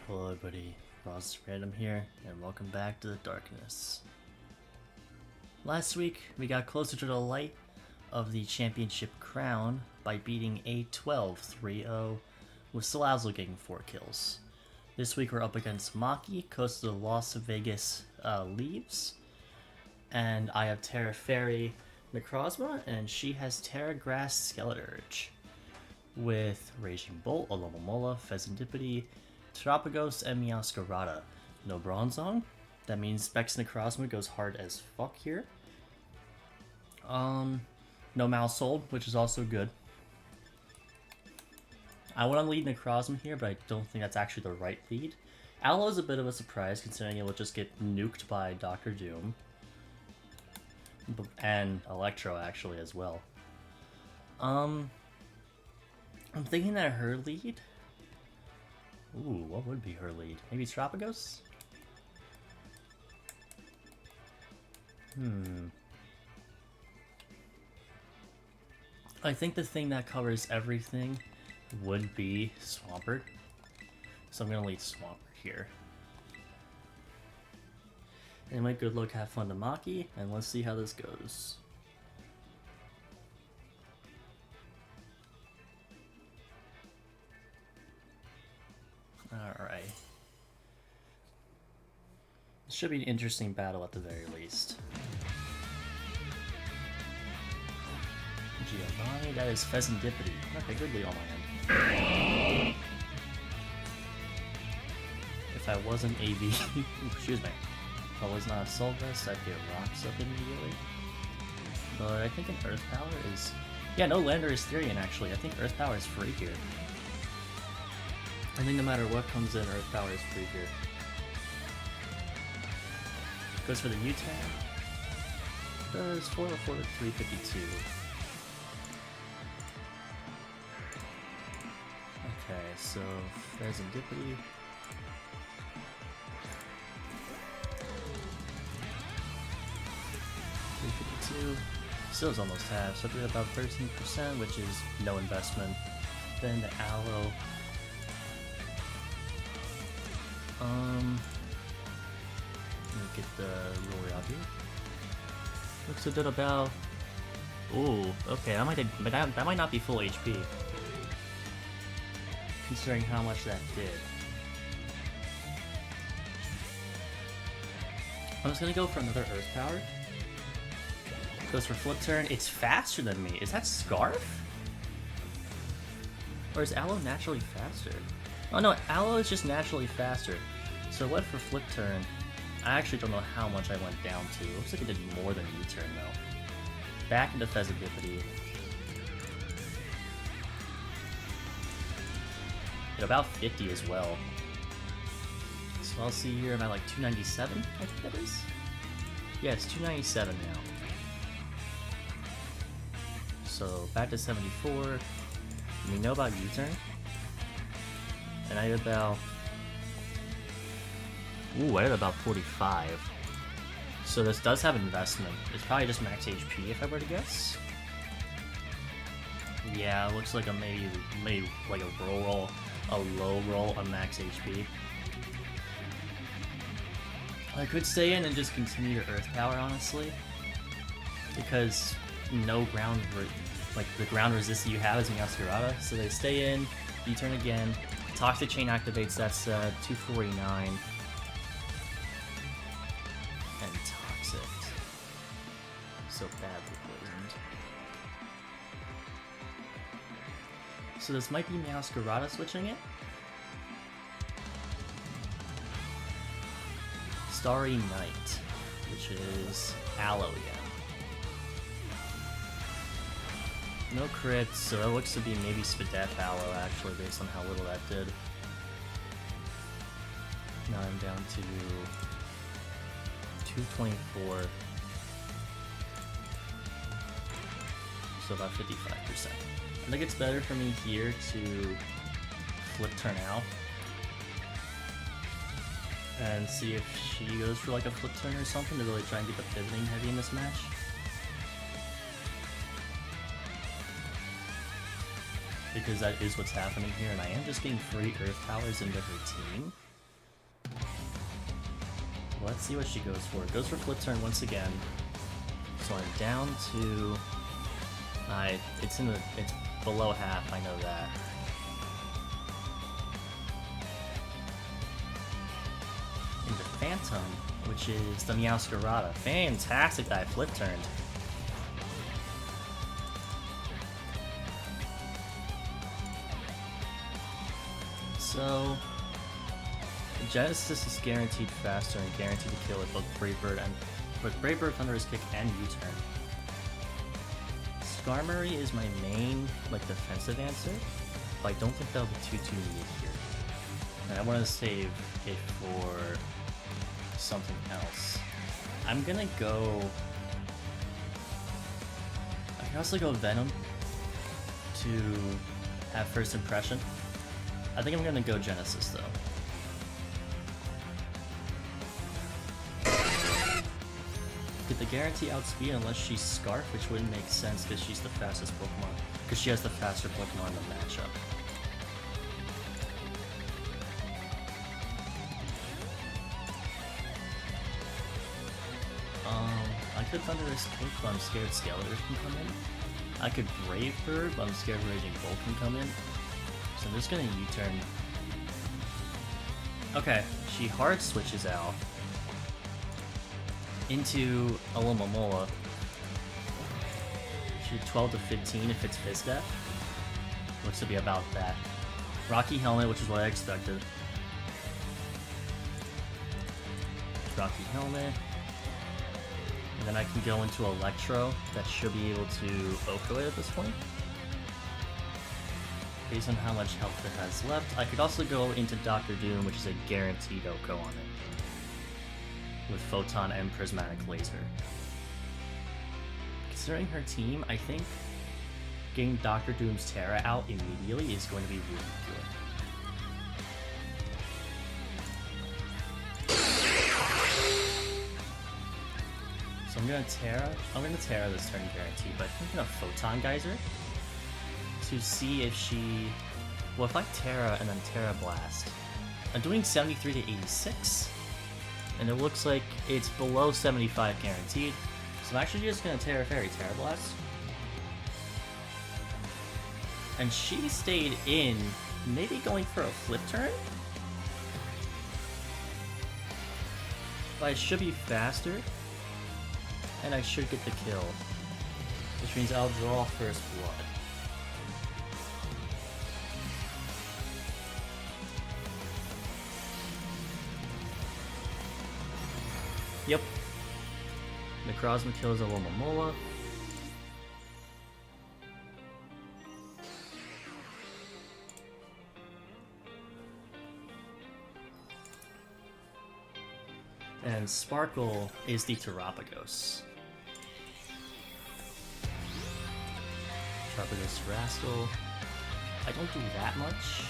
Hello everybody, Ross Random here, and welcome back to the darkness. Last week, we got closer to the light of the championship crown by beating A12 3-0, with Salazzle getting 4 kills. This week we're up against Maki, coast of the Las Vegas Leaves, and I have Terra Fairy Necrozma, and she has Terra Grass Skeleturge, with Raging Bolt, Alomomola, Pheasantipity, Terapagos, and Meowscarada. No Bronzong. That means Specs Necrozma goes hard as fuck here. No Malsold, which is also good. I want to lead Necrozma here, but I don't think that's actually the right lead. Aloe is a bit of a surprise, considering it will just get nuked by Dr. Doom. And Electro, actually, as well. I'm thinking that her lead... Ooh, what would be her lead? Maybe Terapagos? I think the thing that covers everything would be Swampert. So I'm gonna lead Swampert here. Anyway, good luck, have fun to Maki, and let's see how this goes. Alright. This should be an interesting battle at the very least. Giovanni, that is Pheasantipity. Okay, good lead on my end. If I wasn't AV, excuse me. If I was not a Soul Vest, I'd get rocks up immediately. But I think an Earth Power is... Yeah, no Lander is Therian actually. I think Earth Power is free here. I think no matter what comes in, Earth Power is free here. Goes for the U-turn. Does 404 to 352. Okay, so Pheasantipity. Still is almost half, so we're about 13%, which is no investment. Then the Aloe. Let me get the roll out here. Looks a bit about... Ooh, okay, that might not be full HP. Considering how much that did. I'm just gonna go for another Earth Power. Goes for Flip Turn. It's faster than me. Is that Scarf? Or is Aloe naturally faster? Oh no, Aloe is just naturally faster. So I went for Flip Turn. I actually don't know how much I went down to. Looks like it did more than U-turn though. Back into Pheasantipity. At about 50 as well. So I'll see here, I'm at like 297, I think that is? Yeah, it's 297 now. So back to 74. And we know about U-turn. And I did about... Ooh, I did about 45. So this does have investment. It's probably just max HP if I were to guess. Yeah, it looks like a maybe like a low roll on max HP. I could stay in and just continue to Earth Power, honestly, because no ground, like the ground resist you have is Meowscarada, so they stay in, U-turn again, Toxic Chain activates, that's 249, and Toxic, so badly poisoned. So this might be Meowscarada switching it. Starry Night, which is Aloe again. No crits, so that looks to be maybe Spadef Aloe actually, based on how little that did. Now I'm down to 224. So about 55%. I think it's better for me here to Flip Turn out. And see if she goes for like a Flip Turn or something to really try and get the pivoting heavy in this match. Because that is what's happening here, and I am just getting free Earth Powers into her team. Let's see what she goes for. Goes for flip turn once again. So I'm down to... it's below half, I know that. Into Phantom, which is the Meowscarada. Fantastic that I flip turned. So, Genesis is guaranteed faster and guaranteed to kill with both Brave Bird and Brave Bird, Thunderous Kick, and U-turn. Skarmory is my main defensive answer, but I don't think that'll be too needed here. And I want to save it for something else. I'm gonna go. I can also go Venom to have first impression. I think I'm gonna go Genesis though. Get the guarantee outspeed unless she's Scarf, which wouldn't make sense because she's the fastest Pokemon. Because she has the faster Pokemon in the matchup. I could Thunderous Kick, but I'm scared Skeletor can come in. I could Brave Bird, but I'm scared Raging Bolt can come in. So I'm just gonna U-turn. Okay, she hard switches out into Alomomola. She 12 to 15 if it's Fizz Death. Looks to be about that. Rocky Helmet, which is what I expected. Rocky Helmet. And then I can go into Electro. That should be able to Oko it at this point. Based on how much health it has left. I could also go into Dr. Doom, which is a guaranteed Oko on it. With Photon and Prismatic Laser. Considering her team, I think getting Dr. Doom's Terra out immediately is going to be really good. So I'm gonna Terra this turn guarantee, but I'm gonna Photon Geyser to see if she... Well, if I Terra and then Terra Blast, I'm doing 73 to 86, and it looks like it's below 75 guaranteed, so I'm actually just gonna Terra Fairy Terra Blast. And she stayed in, maybe going for a flip turn? But I should be faster, and I should get the kill, which means I'll draw first blood. Yep. Necrozma kills Alomomola. And Sparkle is the Terapagos. Terapagos Rascal. I don't do that much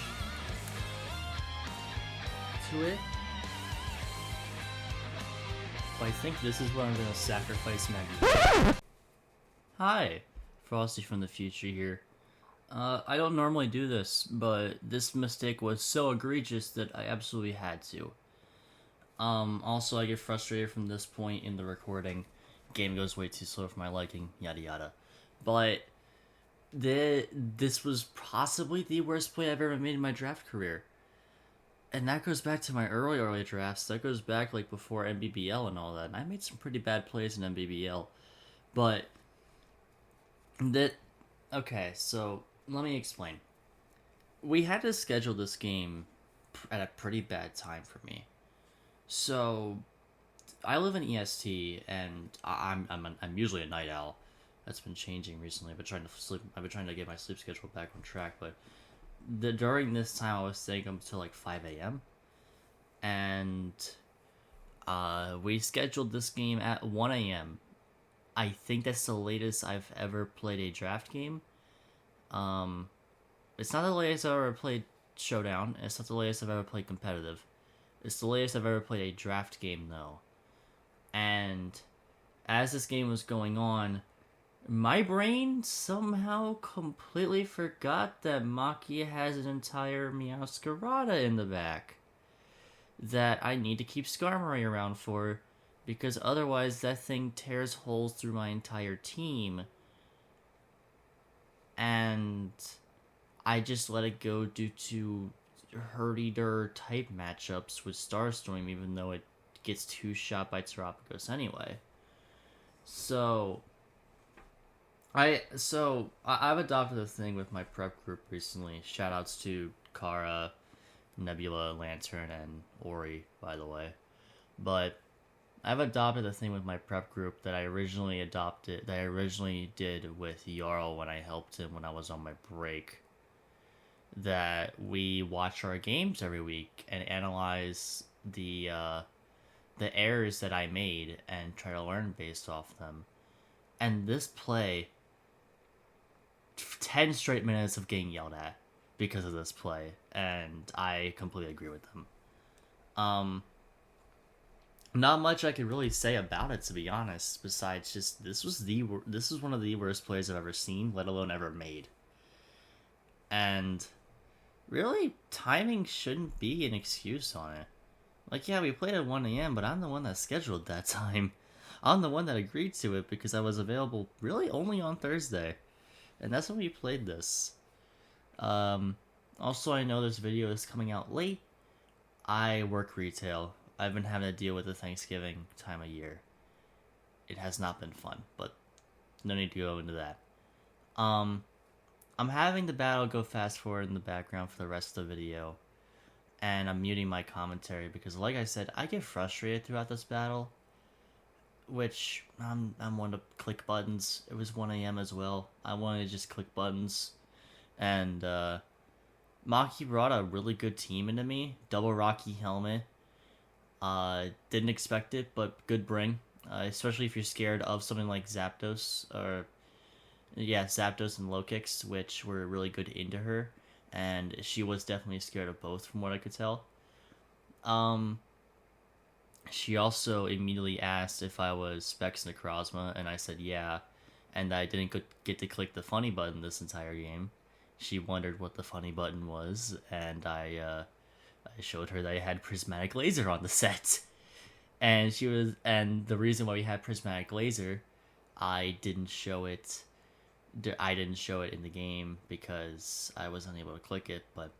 to it. But I think this is where I'm going to sacrifice Maggie. Hi! Frosty from the future here. I don't normally do this, but this mistake was so egregious that I absolutely had to. Also, I get frustrated from this point in the recording. Game goes way too slow for my liking, yada yada. But this was possibly the worst play I've ever made in my draft career. And that goes back to my early drafts. That goes back like before MBBL and all that. And I made some pretty bad plays in MBBL. But okay, so let me explain. We had to schedule this game at a pretty bad time for me. So I live in EST, and I'm usually a night owl. That's been changing recently. I've been trying to get my sleep schedule back on track, but during this time I was staying up until like 5 a.m. and we scheduled this game at 1 a.m. I think that's the latest I've ever played a draft game. It's not the latest I've ever played Showdown. It's not the latest I've ever played competitive. It's the latest I've ever played a draft game, though. And as this game was going on, my brain somehow completely forgot that Maki has an entire Meowscarada in the back. that I need to keep Skarmory around for, because otherwise that thing tears holes through my entire team. And I just let it go due to Herdier type matchups with Starstorm, even though it gets two-shot by Terapagos anyway. So I've adopted a thing with my prep group recently. Shoutouts to Kara, Nebula, Lantern, and Ori, by the way. But I've adopted a thing with my prep group that I originally did with Jarl when I helped him when I was on my break. That we watch our games every week and analyze the errors that I made and try to learn based off them. And this play, 10 straight minutes of getting yelled at because of this play, and I completely agree with them. Not much I could really say about it, to be honest, besides just this was one of the worst plays I've ever seen, let alone ever made. And really, timing shouldn't be an excuse on it. Like, yeah, we played at 1 a.m., but I'm the one that scheduled that time. I'm the one that agreed to it because I was available really only on Thursday. And that's when we played this. Also, I know this video is coming out late. I work retail. I've been having to deal with the Thanksgiving time of year. It has not been fun, but no need to go into that. I'm having the battle go fast forward in the background for the rest of the video. And I'm muting my commentary because, like I said, I get frustrated throughout this battle. Which, I'm one to click buttons. It was 1 a.m. as well. I wanted to just click buttons. And, Maki brought a really good team into me. Double Rocky Helmet. Didn't expect it, but good bring. Especially if you're scared of something like Zapdos. Zapdos and low kicks, which were really good into her. And she was definitely scared of both, from what I could tell. She also immediately asked if I was Specs Necrozma, and I said yeah, and I didn't get to click the funny button this entire game. She wondered what the funny button was, and I showed her that I had Prismatic Laser on the set. And the reason why we had Prismatic Laser, I didn't show it in the game because I was unable to click it, but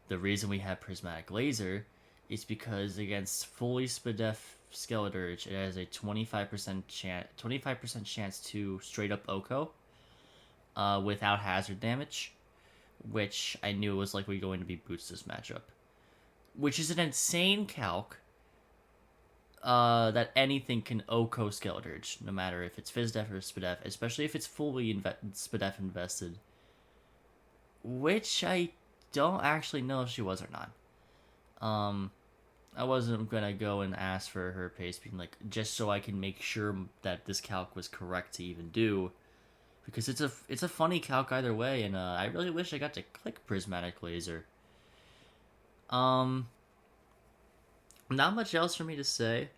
the reason we had Prismatic Laser is because against fully Spadef Skeledirge, it has a 25% chance to straight up OHKO without hazard damage, which I knew was likely going to be boots this matchup. Which is an insane calc that anything can OHKO Skeledirge, no matter if it's Fizdef or Spadef, especially if it's fully Spadef invested. Which I don't actually know if she was or not. I wasn't gonna go and ask for her pace being like, just so I can make sure that this calc was correct to even do, because it's a funny calc either way, and I really wish I got to click Prismatic Laser. Not much else for me to say,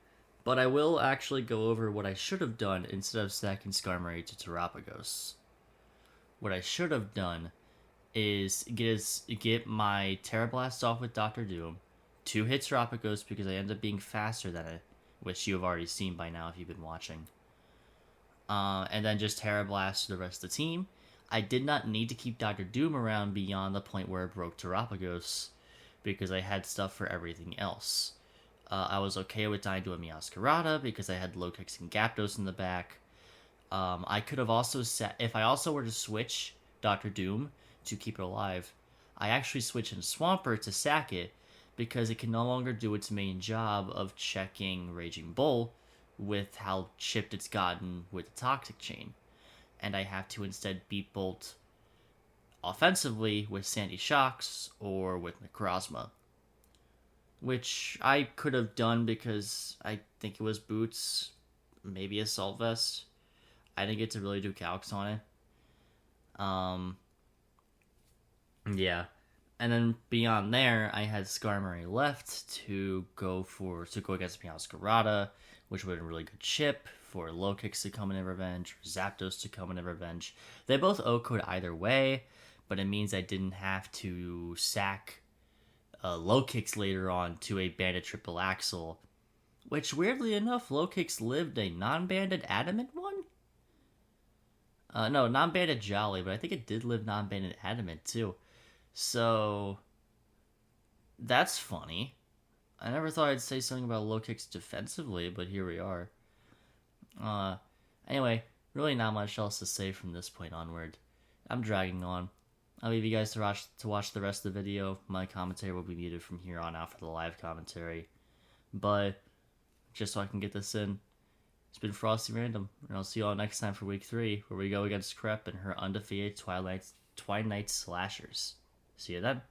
but I will actually go over what I should have done instead of stacking Skarmory to Terapagos. What I should have done is get my Terra Blast off with Dr. Doom, 2 hits Terapagos because I ended up being faster than it, which you have already seen by now if you've been watching. And then just Terra Blast to the rest of the team. I did not need to keep Dr. Doom around beyond the point where it broke Terapagos, because I had stuff for everything else. I was okay with dying to a Meowscarada because I had low kicks and Gyarados in the back. I could have also if I also were to switch Dr. Doom to keep it alive, I actually switched in Swampert to sack it because it can no longer do its main job of checking Raging Bull with how chipped it's gotten with the Toxic Chain. And I have to instead beat Bolt offensively with Sandy Shocks or with Necrozma. Which I could have done because I think it was Boots, maybe Assault Vest. I didn't get to really do calcs on it. Yeah. And then beyond there, I had Skarmory left to go against Meowscarada, which would have been a really good chip for low kicks to come in and revenge, or Zapdos to come in and revenge. They both OHKO'd either way, but it means I didn't have to sack low kicks later on to a banded triple axel, which weirdly enough, low kicks lived a non-banded adamant one. No, non-banded jolly, but I think it did live non-banded adamant too. So that's funny. I never thought I'd say something about low kicks defensively, but here we are. Anyway, really not much else to say from this point onward. I'm dragging on. I'll leave you guys to watch the rest of the video. My commentary will be muted from here on out for the live commentary. But just so I can get this in, it's been Frosty Random, and I'll see you all next time for week 3, where we go against Crep and her undefeated Twilight Slashers. See you then.